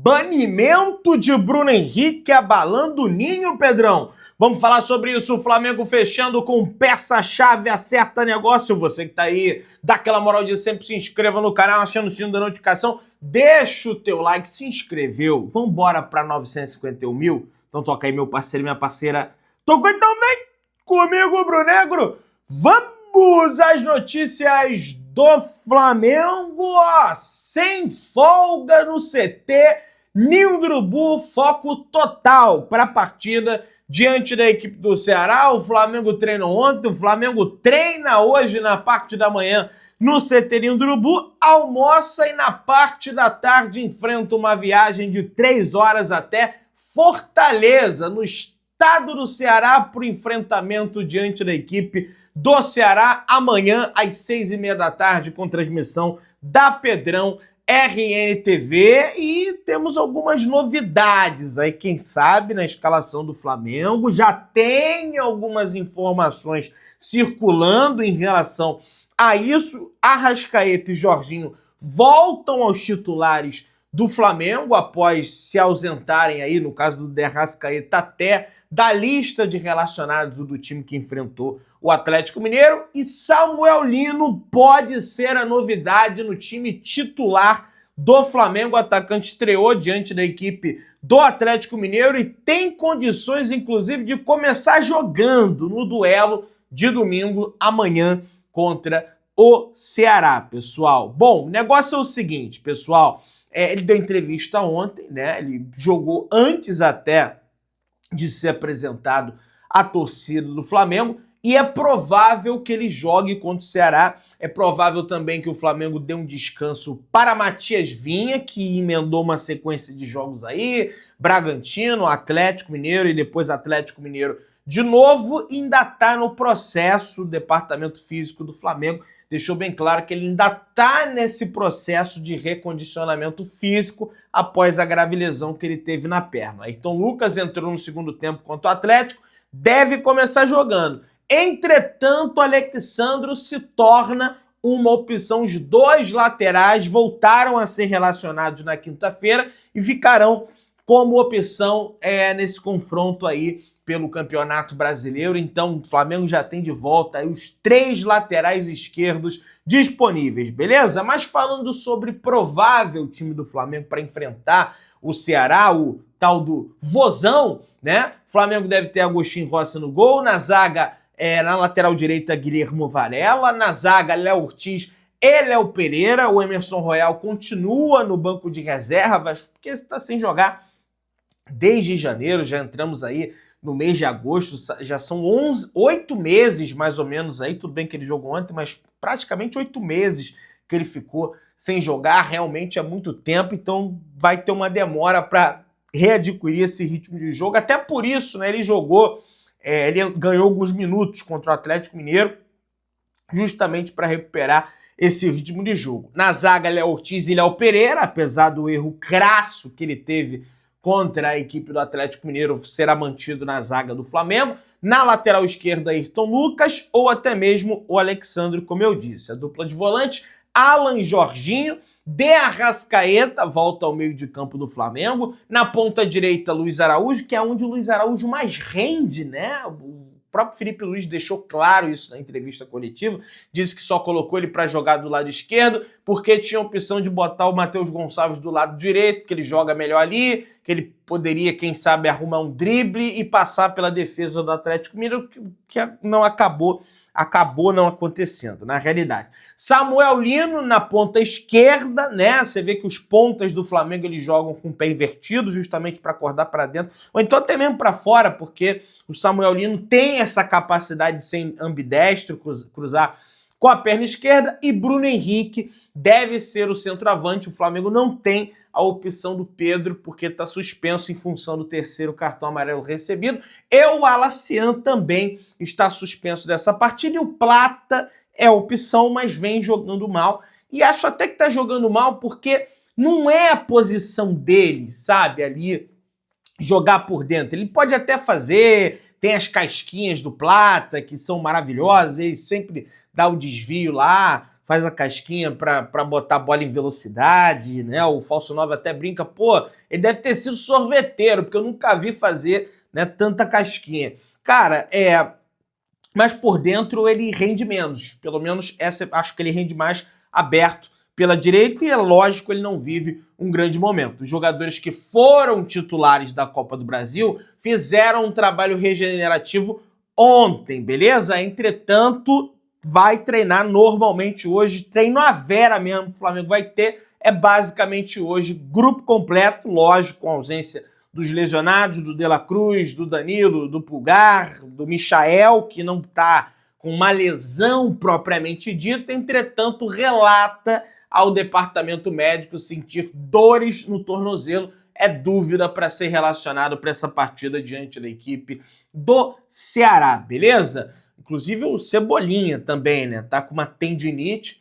Banimento de Bruno Henrique abalando o ninho, Pedrão. Vamos falar sobre isso. O Flamengo fechando com peça-chave, acerta negócio. Você que tá aí, dá aquela moral de sempre, se inscreva no canal, achando o sino da notificação. Deixa o teu like, se inscreveu. Vambora pra 951 mil? Então toca aí, meu parceiro e minha parceira. Tocou, então vem comigo, Brunegro. Vamos às notícias do Flamengo, ó, sem folga no CT, Ninho do Urubu, foco total para a partida diante da equipe do Ceará. O Flamengo treinou ontem, o Flamengo treina hoje na parte da manhã no CT Ninho do Urubu, almoça e na parte da tarde enfrenta uma viagem de 3 horas até Fortaleza, no estado do Ceará, para o enfrentamento diante da equipe do Ceará, amanhã às 6h30 da tarde, com transmissão da Pedrão RNTV. E temos algumas novidades aí, quem sabe, na escalação do Flamengo. Já tem algumas informações circulando em relação a isso. Arrascaeta e Jorginho voltam aos titulares do Flamengo após se ausentarem aí, no caso do Arrascaeta, até da lista de relacionados do time que enfrentou o Atlético Mineiro. E Samuel Lino pode ser a novidade no time titular do Flamengo. O atacante estreou diante da equipe do Atlético Mineiro e tem condições, inclusive, de começar jogando no duelo de domingo, amanhã, contra o Ceará, pessoal. Bom, o negócio é o seguinte, pessoal. Ele deu entrevista ontem, né? Ele jogou antes até de ser apresentado à torcida do Flamengo, e é provável que ele jogue contra o Ceará. É provável também que o Flamengo dê um descanso para Matias Vinha, que emendou uma sequência de jogos aí, Bragantino, Atlético Mineiro e depois Atlético Mineiro de novo. Ainda está no processo, o departamento físico do Flamengo deixou bem claro que ele ainda está nesse processo de recondicionamento físico após a grave lesão que ele teve na perna. Ayrton Lucas entrou no segundo tempo contra o Atlético, deve começar jogando. Entretanto, Alexandro se torna uma opção. Os dois laterais voltaram a ser relacionados na quinta-feira e ficarão como opção nesse confronto aí pelo Campeonato Brasileiro. Então o Flamengo já tem de volta aí os 3 laterais esquerdos disponíveis, beleza? Mas falando sobre provável time do Flamengo para enfrentar o Ceará, o tal do Vozão, né? O Flamengo deve ter Agostinho Rossi no gol, na zaga, na lateral direita, Guilherme Varela, na zaga, Léo Ortiz e Léo Pereira. O Emerson Royal continua no banco de reservas, porque está sem jogar desde janeiro. Já entramos aí no mês de agosto, já são 8 meses mais ou menos aí. Tudo bem que ele jogou ontem, mas praticamente 8 meses que ele ficou sem jogar. Realmente é muito tempo, então vai ter uma demora para readquirir esse ritmo de jogo. Até por isso, né, ele jogou, ele ganhou alguns minutos contra o Atlético Mineiro, justamente para recuperar esse ritmo de jogo. Na zaga, Léo Ortiz e Léo Pereira, apesar do erro crasso que ele teve contra a equipe do Atlético Mineiro, será mantido na zaga do Flamengo. Na lateral esquerda, Ayrton Lucas ou até mesmo o Alexandre, como eu disse. A dupla de volante, Alan e Jorginho. De Arrascaeta volta ao meio de campo do Flamengo. Na ponta direita, Luiz Araújo, que é onde o Luiz Araújo mais rende, né? O próprio Felipe Luiz deixou claro isso na entrevista coletiva, disse que só colocou ele para jogar do lado esquerdo porque tinha a opção de botar o Matheus Gonçalves do lado direito, que ele joga melhor ali, que ele poderia, quem sabe, arrumar um drible e passar pela defesa do Atlético Mineiro, que não acabou não acontecendo, na realidade. Samuel Lino na ponta esquerda, né? Você vê que os pontas do Flamengo eles jogam com o pé invertido, justamente para acordar para dentro, ou então até mesmo para fora, porque o Samuel Lino tem essa capacidade de ser ambidestro, cruzar com a perna esquerda. E Bruno Henrique deve ser o centroavante. O Flamengo não tem a opção do Pedro, porque está suspenso em função do 3º cartão amarelo recebido. E o Alacian também está suspenso dessa partida. E o Plata é a opção, mas vem jogando mal. E acho até que está jogando mal porque não é a posição dele, sabe, ali jogar por dentro. Ele pode até fazer, tem as casquinhas do Plata, que são maravilhosas, ele sempre dá o desvio lá, faz a casquinha para botar a bola em velocidade, né? O falso 9 até brinca, pô, ele deve ter sido sorveteiro, porque eu nunca vi fazer, né, tanta casquinha. Cara, mas por dentro ele rende menos. Pelo menos essa acho que ele rende mais aberto pela direita e é lógico ele não vive um grande momento. Os jogadores que foram titulares da Copa do Brasil fizeram um trabalho regenerativo ontem, beleza? Entretanto, vai treinar normalmente hoje, treino à vera mesmo que o Flamengo vai ter, é basicamente hoje grupo completo, lógico, com ausência dos lesionados, do De La Cruz, do Danilo, do Pulgar, do Michael, que não está com uma lesão propriamente dita, entretanto relata ao departamento médico sentir dores no tornozelo, é dúvida para ser relacionado para essa partida diante da equipe do Ceará, beleza? Inclusive o Cebolinha também, né? Tá com uma tendinite,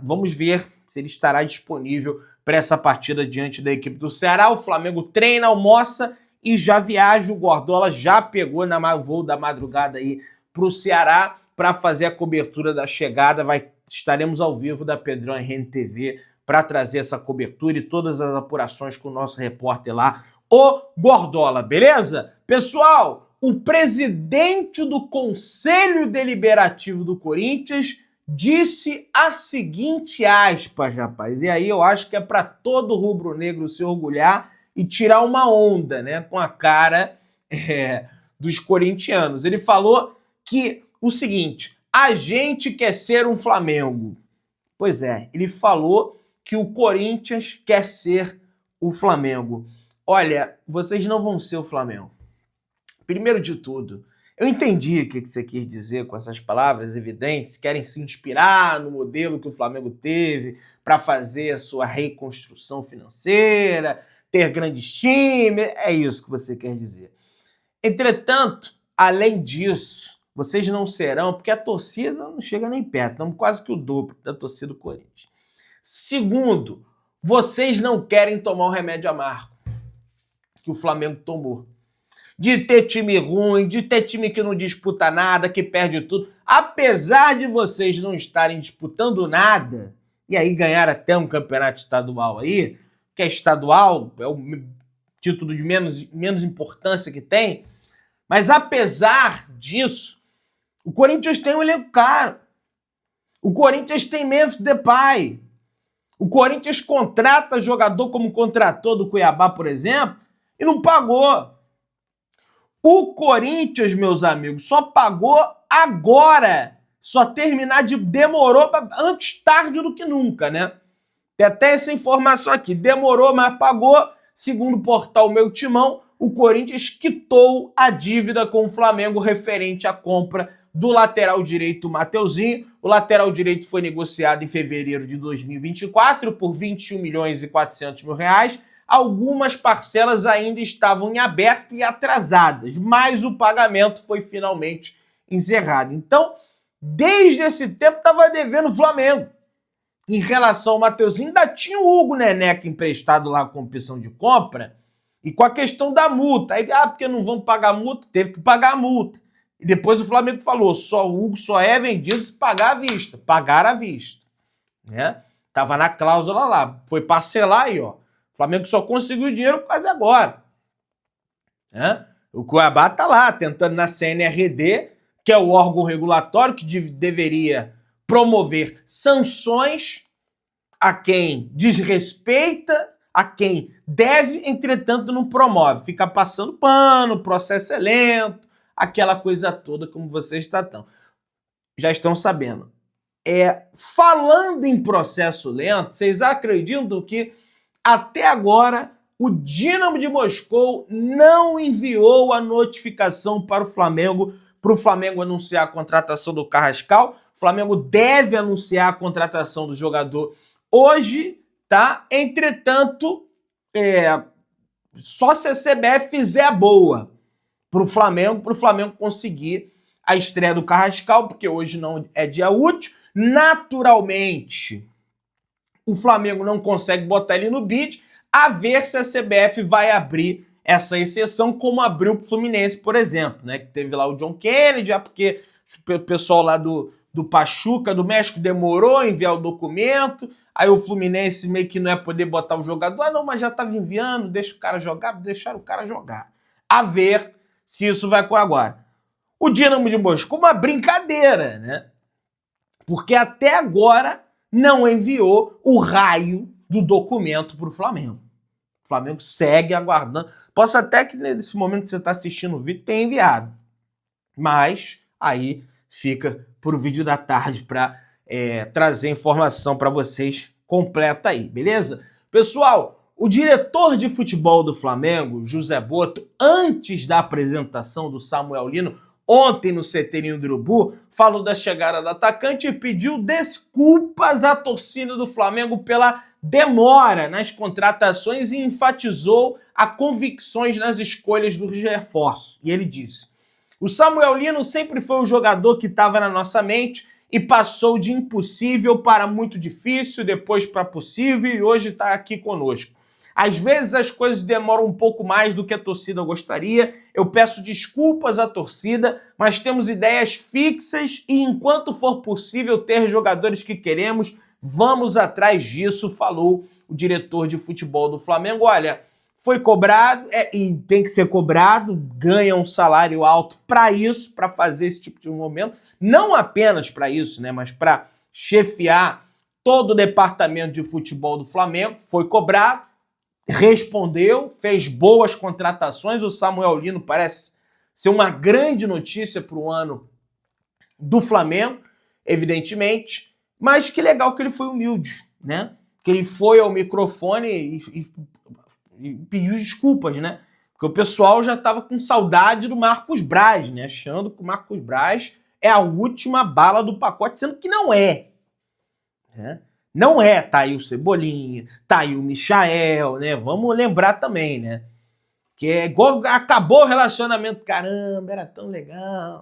vamos ver se ele estará disponível para essa partida diante da equipe do Ceará. O Flamengo treina, almoça e já viaja. O Gordola já pegou o voo da madrugada aí para o Ceará para fazer a cobertura da chegada. Estaremos ao vivo da Pedrão RNTV para trazer essa cobertura e todas as apurações com o nosso repórter lá, o Gordola, beleza? Pessoal, o presidente do Conselho Deliberativo do Corinthians disse a seguinte aspas, rapaz, e aí eu acho que é para todo rubro-negro se orgulhar e tirar uma onda, né, com a cara dos corintianos. Ele falou que o seguinte: a gente quer ser um Flamengo. Pois é, ele falou que o Corinthians quer ser o Flamengo. Olha, vocês não vão ser o Flamengo. Primeiro de tudo, eu entendi o que você quis dizer com essas palavras evidentes, querem se inspirar no modelo que o Flamengo teve para fazer a sua reconstrução financeira, ter grandes times, é isso que você quer dizer. Entretanto, além disso, vocês não serão, porque a torcida não chega nem perto, estamos quase que o dobro da torcida do Corinthians. Segundo, vocês não querem tomar o remédio amargo que o Flamengo tomou. De ter time ruim, de ter time que não disputa nada, que perde tudo. Apesar de vocês não estarem disputando nada, e aí ganhar até um campeonato estadual aí, que é estadual, é o título de menos importância que tem, mas apesar disso, o Corinthians tem um elenco caro. O Corinthians tem Memphis Depay. O Corinthians contrata jogador como contratou do Cuiabá, por exemplo, e não pagou. O Corinthians, meus amigos, só pagou agora. Só demorou antes tarde do que nunca, né? Tem até essa informação aqui. Demorou, mas pagou. Segundo o portal Meu Timão, o Corinthians quitou a dívida com o Flamengo referente à compra do lateral direito Mateuzinho. O lateral direito foi negociado em fevereiro de 2024 por 21 milhões e 400 mil reais. Algumas parcelas ainda estavam em aberto e atrasadas, mas o pagamento foi finalmente encerrado. Então, desde esse tempo, estava devendo o Flamengo. Em relação ao Mateuzinho, ainda tinha o Hugo Neneca emprestado lá com opção de compra e com a questão da multa. Aí, porque não vão pagar multa, teve que pagar a multa. E depois o Flamengo falou, o Hugo só é vendido se pagar à vista. Pagar à vista. Né? Tava na cláusula lá. Foi parcelar aí, ó. O Flamengo só conseguiu o dinheiro quase agora. Né? O Cuiabá tá lá, tentando na CNRD, que é o órgão regulatório que deveria promover sanções a quem desrespeita, a quem deve, entretanto não promove. Fica passando pano, o processo é lento, aquela coisa toda como vocês já estão sabendo. Falando em processo lento, vocês acreditam que até agora o Dínamo de Moscou não enviou a notificação para o Flamengo anunciar a contratação do Carrascal? O Flamengo deve anunciar a contratação do jogador hoje, tá? Entretanto, só se a CBF fizer a boa para o Flamengo conseguir a estreia do Carrascal, porque hoje não é dia útil. Naturalmente, o Flamengo não consegue botar ele no bid, a ver se a CBF vai abrir essa exceção, como abriu para o Fluminense, por exemplo, né? Que teve lá o John Kennedy, porque o pessoal lá do do Pachuca do México demorou a enviar o documento, aí o Fluminense meio que não ia poder botar o jogador, não, mas já estava enviando, deixa o cara jogar, deixaram o cara jogar. A ver se isso vai com agora. O Dinamo de Moscou, uma brincadeira, né? Porque até agora não enviou o raio do documento para o Flamengo. O Flamengo segue aguardando. Posso até que nesse momento que você está assistindo o vídeo tenha enviado. Mas aí fica para o vídeo da tarde para trazer informação para vocês completa aí, beleza? Pessoal, o diretor de futebol do Flamengo, José Boto, antes da apresentação do Samuel Lino, ontem no CT do Urubu, falou da chegada do atacante e pediu desculpas à torcida do Flamengo pela demora nas contratações e enfatizou as convicções nas escolhas dos reforços. E ele disse: o Samuel Lino sempre foi o jogador que estava na nossa mente e passou de impossível para muito difícil, depois para possível e hoje está aqui conosco. Às vezes as coisas demoram um pouco mais do que a torcida gostaria, eu peço desculpas à torcida, mas temos ideias fixas e enquanto for possível ter jogadores que queremos, vamos atrás disso, falou o diretor de futebol do Flamengo. Olha, foi cobrado, e tem que ser cobrado, ganha um salário alto para isso, para fazer esse tipo de momento, não apenas para isso, né, mas para chefiar todo o departamento de futebol do Flamengo, foi cobrado, respondeu, fez boas contratações, o Samuel Lino parece ser uma grande notícia para o ano do Flamengo, evidentemente, mas que legal que ele foi humilde, né, que ele foi ao microfone e pediu desculpas, né? Porque o pessoal já estava com saudade do Marcos Braz, né? Achando que o Marcos Braz é a última bala do pacote, sendo que não é. Né? Não é. Tá aí o Cebolinha, tá aí o Michael, né? Vamos lembrar também, né? Que é igual acabou o relacionamento. Caramba, era tão legal.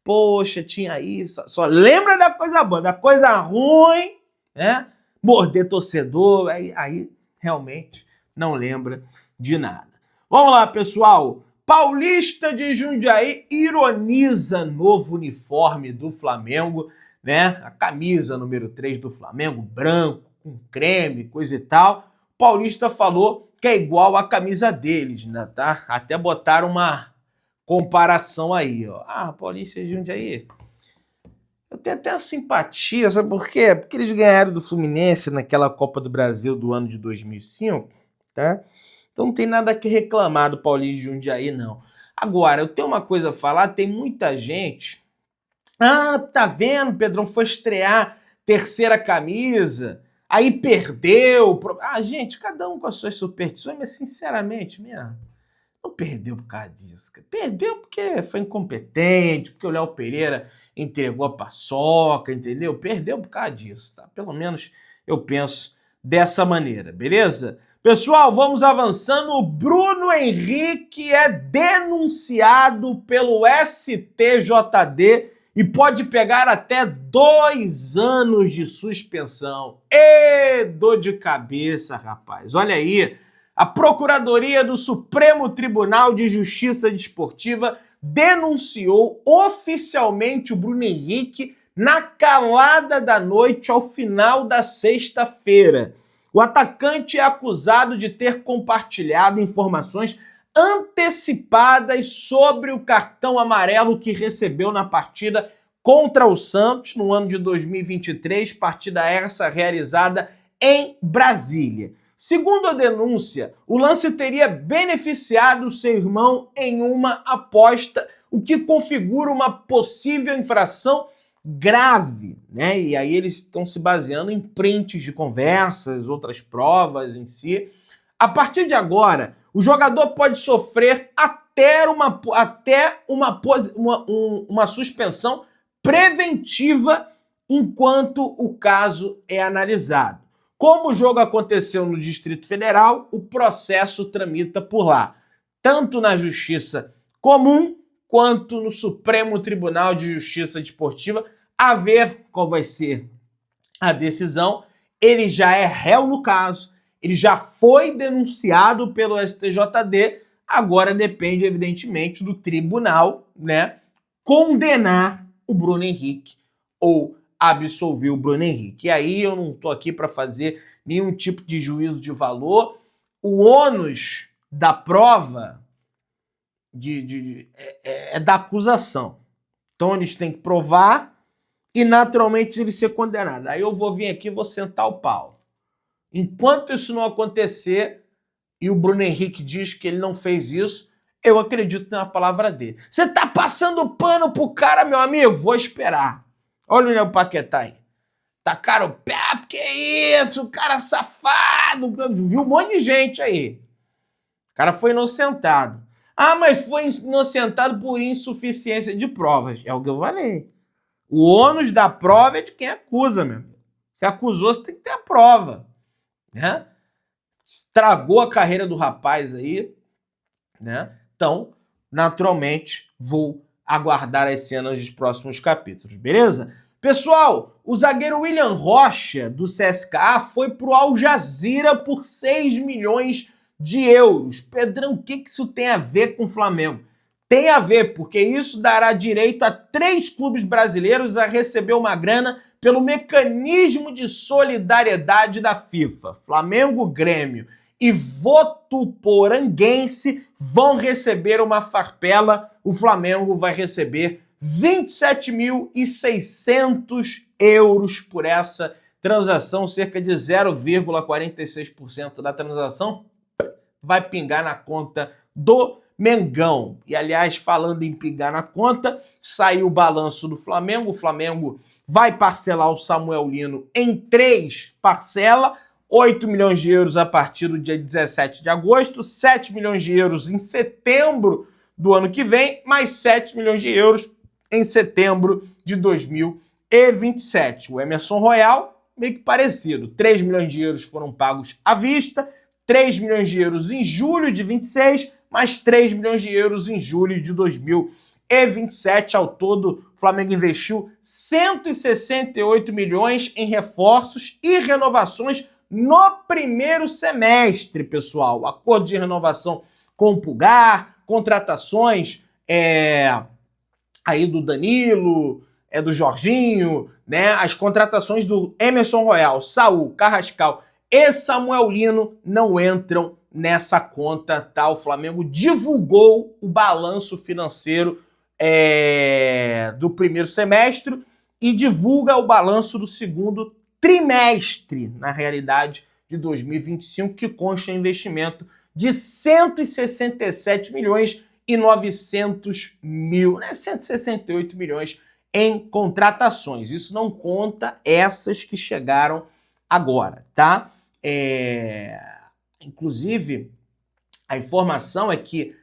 Poxa, tinha isso. Só lembra da coisa boa, da coisa ruim, né? Morder torcedor, aí realmente não lembra de nada. Vamos lá, pessoal. Paulista de Jundiaí ironiza novo uniforme do Flamengo, né? A camisa número 3 do Flamengo, branco, com creme, coisa e tal. Paulista falou que é igual a camisa deles, né, tá? Até botaram uma comparação aí, ó. Ah, Paulista de Jundiaí. Eu tenho até uma simpatia, sabe por quê? Porque eles ganharam do Fluminense naquela Copa do Brasil do ano de 2005, tá? Então não tem nada que reclamar do Paulista de Jundiaí, não. Agora, eu tenho uma coisa a falar, tem muita gente... Ah, tá vendo, Pedrão, foi estrear terceira camisa, aí perdeu... Ah, gente, cada um com as suas superstições, mas sinceramente mesmo, não perdeu por causa disso. Perdeu porque foi incompetente, porque o Léo Pereira entregou a paçoca, entendeu? Perdeu por causa disso, tá? Pelo menos eu penso dessa maneira, beleza? Pessoal, vamos avançando. O Bruno Henrique é denunciado pelo STJD e pode pegar até 2 anos de suspensão. Ê, dor de cabeça, rapaz. Olha aí. A Procuradoria do Supremo Tribunal de Justiça Desportiva denunciou oficialmente o Bruno Henrique na calada da noite ao final da sexta-feira. O atacante é acusado de ter compartilhado informações antecipadas sobre o cartão amarelo que recebeu na partida contra o Santos no ano de 2023, partida essa realizada em Brasília. Segundo a denúncia, o lance teria beneficiado seu irmão em uma aposta, o que configura uma possível infração grave, né? E aí eles estão se baseando em prints de conversas, outras provas em si. A partir de agora, o jogador pode sofrer até uma suspensão preventiva enquanto o caso é analisado. Como o jogo aconteceu no Distrito Federal, o processo tramita por lá, tanto na Justiça Comum quanto no Supremo Tribunal de Justiça Desportiva, a ver qual vai ser a decisão. Ele já é réu no caso, ele já foi denunciado pelo STJD, agora depende, evidentemente, do tribunal, né, condenar o Bruno Henrique ou absolver o Bruno Henrique. E aí eu não estou aqui para fazer nenhum tipo de juízo de valor. O ônus da prova é da acusação. Então eles têm que provar e naturalmente ele ser condenado. Aí eu vou vir aqui e vou sentar o pau. Enquanto isso não acontecer e o Bruno Henrique diz que ele não fez isso, eu acredito na palavra dele. Você tá passando pano pro cara, meu amigo? Vou esperar. Olha o Léo Paquetá aí. Tacaram o pé, que isso, cara safado. Viu um monte de gente aí. O cara foi inocentado. Ah, mas foi inocentado por insuficiência de provas. É o que eu falei. O ônus da prova é de quem acusa, meu amigo. Se acusou, você tem que ter a prova. Né? Estragou a carreira do rapaz aí. Né? Então, naturalmente, vou aguardar as cenas dos próximos capítulos, beleza? Pessoal, o zagueiro William Rocha, do CSKA, foi pro Al Jazeera por 6 milhões de euros. Pedrão, o que isso tem a ver com o Flamengo? Tem a ver, porque isso dará direito a 3 clubes brasileiros a receber uma grana pelo mecanismo de solidariedade da FIFA. Flamengo, Grêmio e Votuporanguense vão receber uma farpela. O Flamengo vai receber 27.600 euros por essa transação, cerca de 0,46% da transação vai pingar na conta do Mengão. E, aliás, falando em pingar na conta, saiu o balanço do Flamengo. O Flamengo vai parcelar o Samuel Lino em 3 parcelas, 8 milhões de euros a partir do dia 17 de agosto, 7 milhões de euros em setembro do ano que vem, mais 7 milhões de euros em setembro de 2027. O Emerson Royal, meio que parecido. 3 milhões de euros foram pagos à vista, 3 milhões de euros em julho de 26, mais 3 milhões de euros em julho de 2027. Ao todo, o Flamengo investiu 168 milhões em reforços e renovações no primeiro semestre, pessoal. Acordo de renovação com o Pulgar, contratações aí do Danilo, do Jorginho, né? As contratações do Emerson Royal, Saul, Carrascal e Samuel Lino não entram nessa conta, tá? O Flamengo divulgou o balanço financeiro do primeiro semestre e divulga o balanço do segundo trimestre, na realidade, de 2025, que consta investimento de 167 milhões e 900 mil, né? 168 milhões em contratações. Isso não conta essas que chegaram agora, tá? Inclusive, a informação é que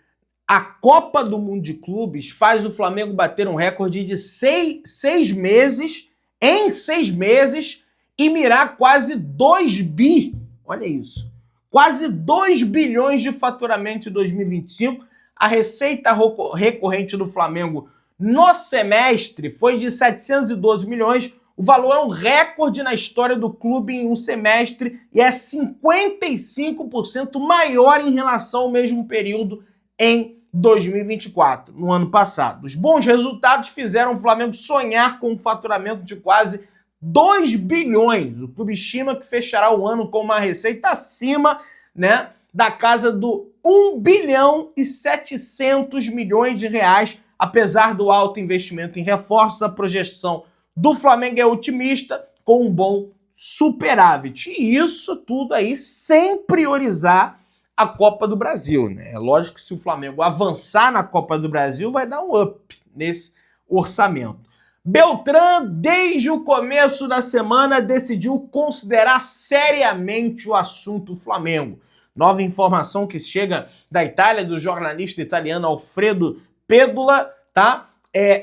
a Copa do Mundo de Clubes faz o Flamengo bater um recorde de 6 meses, em 6 meses, e mirar quase 2 bi. Olha isso. Quase 2 bilhões de faturamento em 2025. A receita recorrente do Flamengo no semestre foi de 712 milhões. O valor é um recorde na história do clube em um semestre e é 55% maior em relação ao mesmo período em 2024, no ano passado. Os bons resultados fizeram o Flamengo sonhar com um faturamento de quase 2 bilhões. O clube estima que fechará o ano com uma receita acima, né, da casa do 1 bilhão e 700 milhões de reais. Apesar do alto investimento em reforços, a projeção do Flamengo é otimista, com um bom superávit. E isso tudo aí sem priorizar a Copa do Brasil, né? É lógico que se o Flamengo avançar na Copa do Brasil, vai dar um up nesse orçamento. Beltrán, desde o começo da semana, decidiu considerar seriamente o assunto Flamengo. Nova informação que chega da Itália, do jornalista italiano Alfredo Pédula, tá?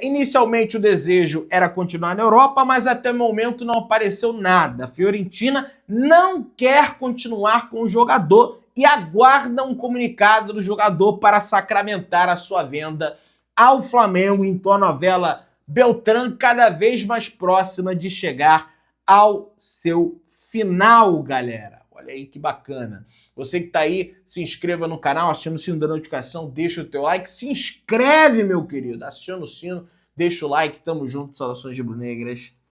Inicialmente o desejo era continuar na Europa, mas até o momento não apareceu nada. A Fiorentina não quer continuar com o jogador e aguarda um comunicado do jogador para sacramentar a sua venda ao Flamengo. Então a novela Beltrán cada vez mais próxima de chegar ao seu final, galera. Olha aí que bacana. Você que tá aí, se inscreva no canal, aciona o sino da notificação, deixa o teu like, se inscreve, meu querido, aciona o sino, deixa o like, tamo junto, saudações rubro-negras.